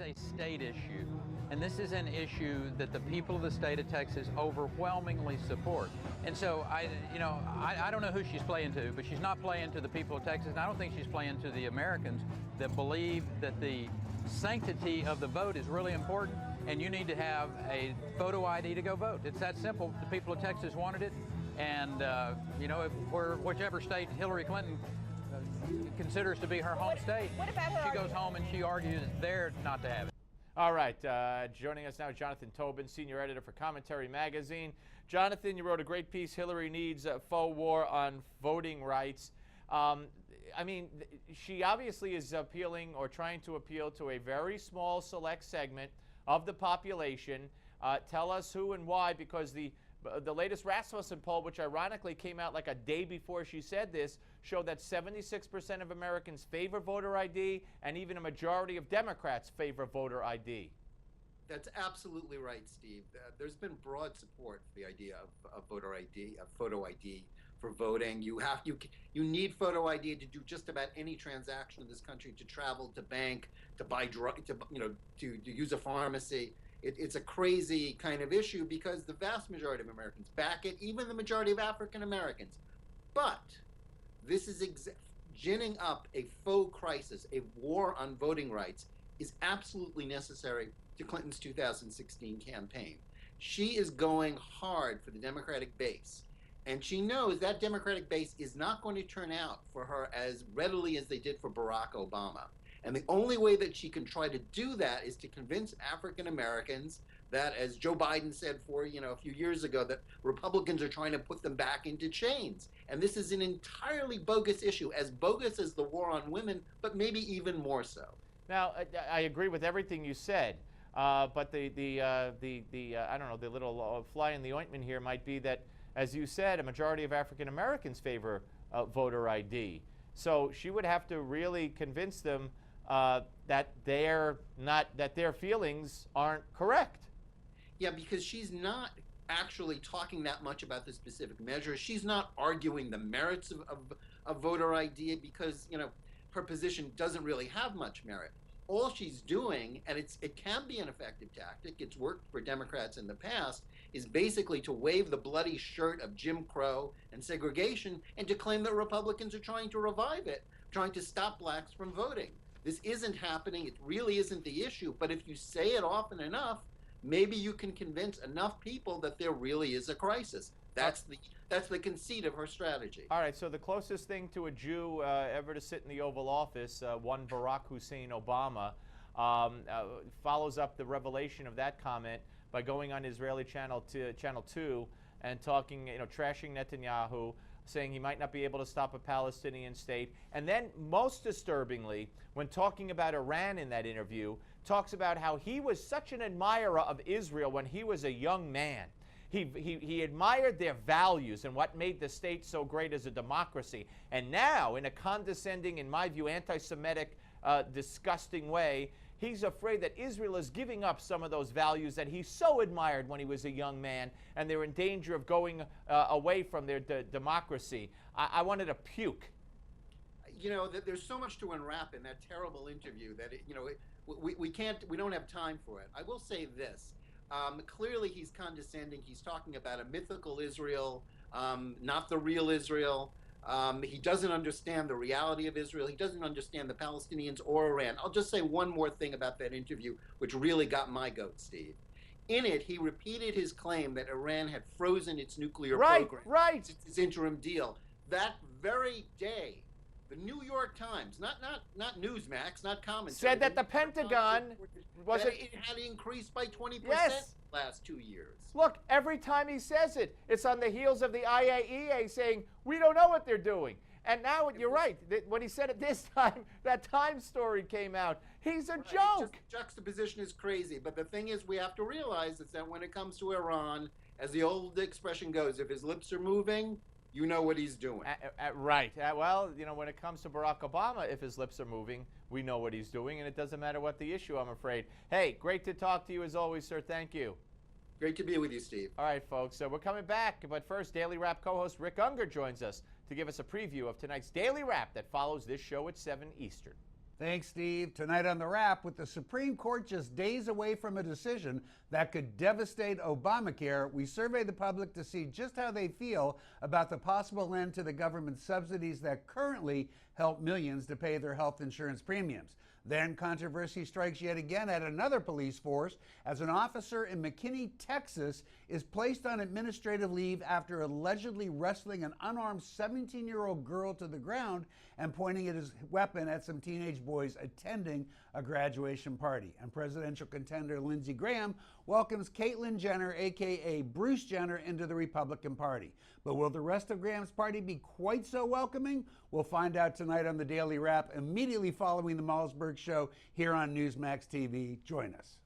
a state issue, and this is an issue that the people of the state of Texas overwhelmingly support. And so I don't know who she's playing to, but she's not playing to the people of Texas, and I don't think she's playing to the Americans that believe that the sanctity of the vote is really important, and you need to have a photo ID to go vote. It's that simple. The people of Texas wanted it, and whichever state Hillary Clinton considers to be her home state, what about her she goes home and she argues there not to have it. All right, joining us now, Jonathan Tobin, senior editor for Commentary Magazine. Jonathan, you wrote a great piece, Hillary Needs a Faux War on Voting Rights. I mean, she obviously is appealing or trying to appeal to a very small select segment of the population. Tell us who and why, because the latest Rasmussen poll, which ironically came out like a day before she said this, showed that 76% of Americans favor voter ID, and even a majority of Democrats favor voter ID. That's absolutely right, Steve. There's been broad support for the idea of voter ID, of photo ID for voting. You need photo ID to do just about any transaction in this country, to travel, to bank, to buy drugs, to use a pharmacy. It's a crazy kind of issue because the vast majority of Americans back it, even the majority of African Americans. But this is ginning up a faux crisis, a war on voting rights, is absolutely necessary to Clinton's 2016 campaign. She is going hard for the Democratic base, and she knows that Democratic base is not going to turn out for her as readily as they did for Barack Obama. And the only way that she can try to do that is to convince African Americans that, as Joe Biden said a few years ago, that Republicans are trying to put them back into chains. And this is an entirely bogus issue, as bogus as the war on women, but maybe even more so. Now, I agree with everything you said, but I don't know, the little fly in the ointment here might be that, as you said, a majority of African Americans favor voter ID. So she would have to really convince them that their feelings aren't correct. Yeah, because she's not actually talking that much about the specific measures. She's not arguing the merits of voter ID because, her position doesn't really have much merit. All she's doing, and it can be an effective tactic, it's worked for Democrats in the past, is basically to wave the bloody shirt of Jim Crow and segregation and to claim that Republicans are trying to revive it, trying to stop blacks from voting. This isn't happening. It really isn't the issue. But if you say it often enough, maybe you can convince enough people that there really is a crisis. That's the conceit of her strategy. All right, so the closest thing to a Jew ever to sit in the Oval Office, one Barack Hussein Obama, follows up the revelation of that comment by going on Israeli Channel 2 and talking, trashing Netanyahu, saying he might not be able to stop a Palestinian state. And then, most disturbingly, when talking about Iran in that interview, talks about how he was such an admirer of Israel when he was a young man. He admired their values and what made the state so great as a democracy. And now, in a condescending, in my view, anti-Semitic, disgusting way, he's afraid that Israel is giving up some of those values that he so admired when he was a young man, and they're in danger of going away from their democracy. I wanted to puke. There's so much to unwrap in that terrible interview that we don't have time for it. I will say this. Clearly he's condescending. He's talking about a mythical Israel, not the real Israel. He doesn't understand the reality of Israel. He doesn't understand the Palestinians or Iran. I'll just say one more thing about that interview, which really got my goat, Steve. In it, he repeated his claim that Iran had frozen its nuclear program. Right. Its interim deal. That very day, the New York Times, not Newsmax, not Commentary, said that the Pentagon it had increased by 20% Yes. last 2 years. Look, every time he says it, it's on the heels of the IAEA saying, we don't know what they're doing. And now, you're right, when he said it this time, that Times story came out. He's a joke. Juxtaposition is crazy, but the thing is, we have to realize is that when it comes to Iran, as the old expression goes, if his lips are moving, you know what he's doing. Right. Well, when it comes to Barack Obama, if his lips are moving, we know what he's doing, and it doesn't matter what the issue, I'm afraid. Hey, great to talk to you as always, sir. Thank you. Great to be with you, Steve. All right, folks. So we're coming back, but first, Daily Wrap co-host Rick Unger joins us to give us a preview of tonight's Daily Wrap that follows this show at 7 Eastern. Thanks, Steve. Tonight on The Wrap, with the Supreme Court just days away from a decision that could devastate Obamacare, we survey the public to see just how they feel about the possible end to the government subsidies that currently help millions to pay their health insurance premiums. Then controversy strikes yet again at another police force as an officer in McKinney, Texas is placed on administrative leave after allegedly wrestling an unarmed 17-year-old girl to the ground and pointing his weapon at some teenage boys attending a graduation party. And presidential contender Lindsey Graham welcomes Caitlyn Jenner, aka Bruce Jenner, into the Republican Party. But will the rest of Graham's party be quite so welcoming? We'll find out tonight on the Daily Wrap, immediately following the Malzberg show here on Newsmax TV. Join us.